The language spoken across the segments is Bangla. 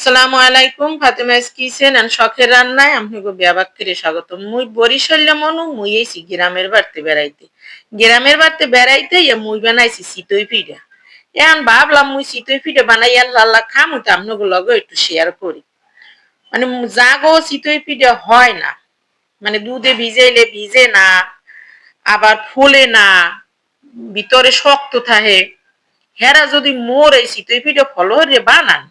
আসসালামু আলাইকুম, ফাতেমাস কিচেন এন্ড শখের রান্নায় আপনাকে ব্যাবাক্কিরে স্বাগত। মুই বরিশাল্লা মনু মুই এইছি গ্রামের বাড়তে বেড়াইতে। গ্রামের বাড়তে বেড়াইতে মুই বানাইছি চিতই পিঠা। এখন ভাবলাম মুই চিতই পিঠা বানাই আল্লাহ খামু তো আপনাকে লগে একটু শেয়ার করি। মানে জাগো চিতই পিঠা হয় না, মানে দুধে ভিজাইলে ভিজে না, আবার ফুলে না, ভিতরে শক্ত থাকে। হেরা যদি মোর এই চিতই পিঠা ফলো রে বানান,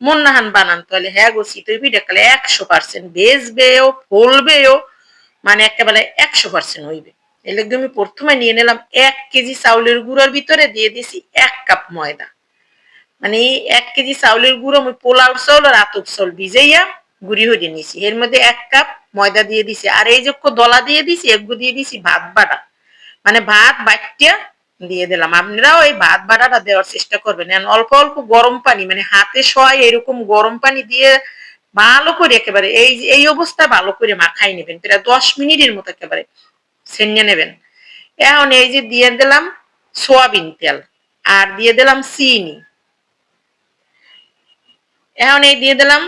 মন নাহান বানান, তাহলে হ্যাঁ গো চিতই পিঠা কালে 100% বেজবেও ফলবেও, মানে একেবারে 100% হইবে। এর লাগি আমি প্রথমে নিয়ে নিলাম 1 কেজি চাউলের গুঁড়োর ভিতরে দিয়ে দিছি 1 কাপ ময়দা। মানে এই 1 কেজি চাউলের গুঁড়ো আমি পোলাও চাউল আর আতপ চাউল ভিজাইয়া গুঁড়ি হয়ে নিছি। এর মধ্যে 1 কাপ ময়দা দিয়ে দিছি, আর এই যে দলা দিয়ে দিছি এগুলো দিয়ে দিছি ভাত বাটা, মানে ভাত বাটিয়া দিয়ে দিলাম। আপনারাও এই ভাত বাটাটা দেওয়ার চেষ্টা করবেন। অল্প অল্প গরম পানি, মানে হাতে সয় এরকম গরম পানি দিয়ে ভালো করে একেবারে এই অবস্থায় ভালো করে মাখাই নেবেন, প্রায় 10 মিনিটের মতো একেবারে ছেনিয়ে নেবেন। এখন এই যে দিয়ে দিলাম সোয়াবিন তেল, আর দিয়ে দিলাম চিনি। এখন এই দিয়ে দিলাম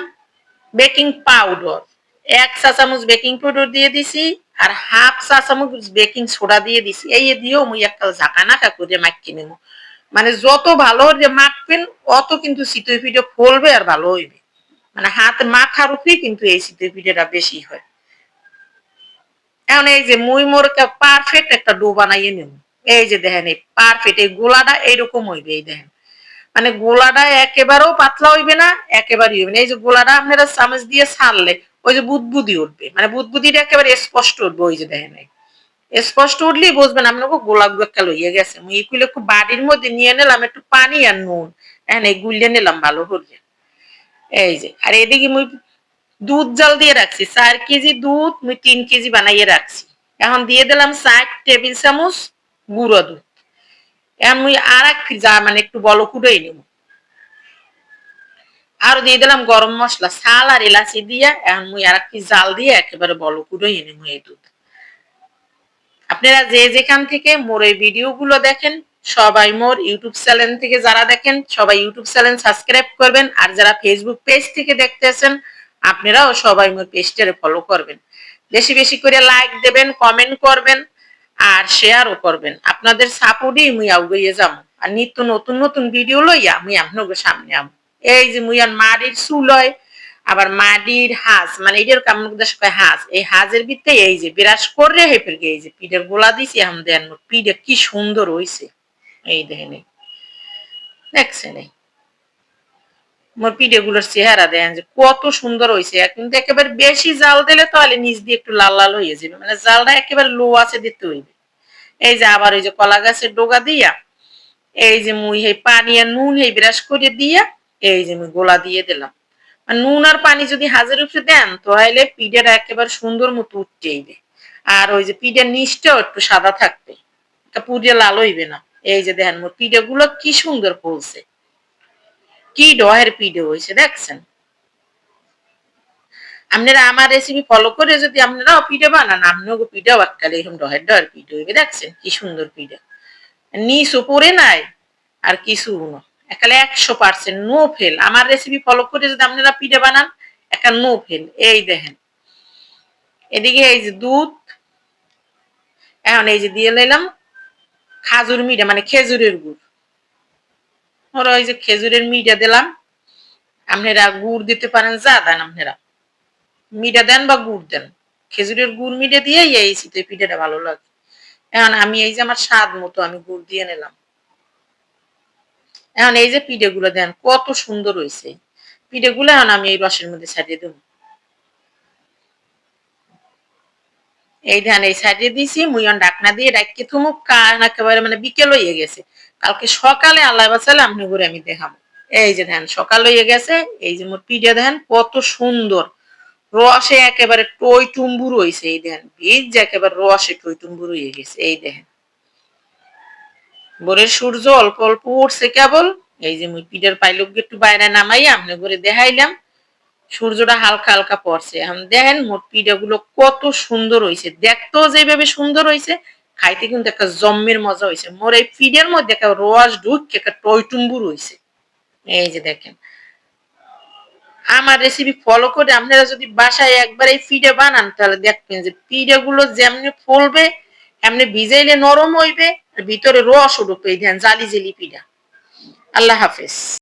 বেকিং পাউডার, 1 চা চামচ বেকিং পাউডার দিয়ে দিছি, আর হাফ চা চামচ বেকিং সোডা দিয়ে দিছি। এই দিয়েও মুই একটা ঝাঁকা নাকা করে মাখি নেব। মানে যত ভালো যে মাখবেন অত কিন্তু চিতই পিঠা ফলবে আর ভালো হইবে। মানে হাত মাখার উপরেই কিন্তু এই চিতই পিঠাটা বেশি হয়। এখন এই যে মুই মোর পারফেক্ট একটা ডো বানাইয়ে নেব। এই যে দেখেন এই পারফেক্ট এই গোলাটা এইরকম হইবে। এই দেখেন, মানে গোলাটা একেবারেও পাতলা হইবে না, একেবারেই হইবে না। এই যে গোলাটা আপনারা চামচ দিয়ে ছাড়লে ওই যে বুদবুদি উঠবে, মানে বুদবুদিটা একেবারে স্পষ্ট উঠবে। ওই যে দেখেন স্পষ্ট উঠলেই বুঝবেন আপনাকে গোলাপ একটা লইয়ে গেছে। মুই এগুলো একটু বাড়ির মধ্যে নিয়ে নিলাম একটু পানি আর নুন, এখন এই গুলিয়ে নিলাম ভালো করে। এই যে আর এদিকে মুই দুধ জাল দিয়ে রাখছি 4 কেজি দুধ মুই 3 কেজি বানাইয়ে রাখছি। এখন দিয়ে দিলাম 4 টেবিল চামচ গুঁড়ো দুধ। এখন মুই আর এক যা মানে একটু বলো কুড়াই নেব। আর দিয়ে দিলাম গরম মশলা ছাল আর এলাচি দিয়া, এখন মুই আর একটু জাল দিয়ে একেবারে বলো কুড়াই নেব এই দুধ। আপনারা যে যেখান থেকে মোর এই ভিডিও গুলো দেখেন, সবাই মোর ইউটিউব চ্যানেল থেকে যারা দেখেন সবাই ইউটিউব চ্যানেল সাবস্ক্রাইব করবেন, আর যারা ফেসবুক পেজ থেকে দেখতেছেন আপনারাও সবাই মোর পেজটারে ফলো করবেন। বেশি বেশি করে লাইক দেবেন, কমেন্ট করবেন, আর শেয়ারও করবেন। আপনাদের সাপোর্টই মুই আগুইয়ে যাব, আর নিত্য নতুন নতুন ভিডিও লইয়া আমি আপনাদের সামনে আম। এই যে মুই আর মাটির চুলয়, আবার মাটির হাঁস, মানে এটার কামড় কয় হাঁস, এই হাঁসের ভিতরে এই যে বিরাজ করে হেপের এই যে পিঠের গোলা দিছি। এখন দেন পিঠে কি সুন্দর হইছে। এই দেখেন দেখছেন মোর পিঠে গুলোর চেহারা দেখেন যে কত সুন্দর হয়েছে। কিন্তু একেবারে বেশি জাল দিলে তাহলে নিচ দিয়ে একটু লাল লাল হয়ে যাবে, মানে জালটা একেবারে লো আছে দিতে হইবে। এই যে আবার ওই যে কলা গাছের ডোগা দিয়া এই যে মুই এই পানি আর নুন এই ব্রাশ করে দিয়া এই যে মুই গোলা দিয়ে দিলাম। আর নুন আর পানি যদি হাজের উপরে দেন তাহলে পিঠাটা একেবারে সুন্দর মতো উঠতে হইবে। আর ওই যে পিঠার নিচটাও একটু সাদা থাকবে, পুড়িয়ে লাল হইবে না। এই যে দেখেন মোর পিঠা গুলো কি সুন্দর ফলছে, কি ডহের পিঠে হয়েছে দেখছেন। আপনারা আমার রেসিপি ফলো করে যদি আপনারাও পিঠে বানান, আপনাকে পিঠাও এককালে এরকম ডহের ডহের পিঠে হইবে। দেখছেন কি সুন্দর পিঠা, নিচ উপরে নাই আর কিছু না, একালে 100% নো ফেল। আমার রেসিপি ফলো করে যদি আপনারা পিঠে বানান একটা নো ফেল। এই দেখেন এদিকে এই যে দুধ, এখন এই যে দিয়ে নিলাম খাজুর মিঠা, মানে খেজুরের গুড়। ওরা ওই যে খেজুরের মিঠা দিলাম। আপনারা গুড় দিতে পারেন, যা দেন আপনারা, মিঠা দেন বা গুড় দেন। খেজুরের গুড় মিঠে দিয়ে এই চিতই পিঠাটা ভালো লাগে। এখন আমি এই যে আমার স্বাদ মতো আমি গুড় দিয়ে নিলাম। এখন এই যে পিঠেগুলো দেন কত সুন্দর হয়েছে। পিঠেগুলো এখন আমি এই রসের মধ্যে ছাড়িয়ে দেবো। এই ধান এই সাইডে দিছি, মুই ডাকনা দিয়ে ডাকিয়ে থুমুক, কান একেবারে মানে বিকেল হয়ে গেছে। কালকে সকালে আল্লাহ বাঁচালে আপনি ঘুরে আমি দেখাবো। এই যে ধান সকাল হয়ে গেছে, এই যে মোর পিঠে ধান কত সুন্দর রসে একেবারে টই টুম্বুর হয়েছে। এই ধান বীজ একেবারে রসে টই টুম্বুর হয়ে গেছে। এই দেখেন ভোরের সূর্য অল্প অল্প উঠছে কেবল। এই যে মুই পিঠের পাইলক একটু বাইরে নামাই আপনি ঘুরে দেখাইলাম, সূর্যটা হালকা হালকা পড়ছে। এখন দেখেন মোট পিঠা গুলো কত সুন্দর হয়েছে, দেখতেও যেভাবে সুন্দর হয়েছে, খাইতে কিন্তু একটা জম্মের মজা হয়েছে। মোর এই পিঠার মধ্যে একটা রস ঢুক একটা টইটুম্বুর হয়েছে। এই যে দেখেন আমার রেসিপি ফলো করে আপনারা যদি বাসায় একবার এই পিঠা বানান তাহলে দেখবেন যে পিঠাগুলো যেমনি ফুলবে এমনি ভিজাইলে নরম হইবে আর ভিতরে রস ঢুকবে। এই ধ্যান জালি জেলি পিঠা। আল্লাহ হাফেজ।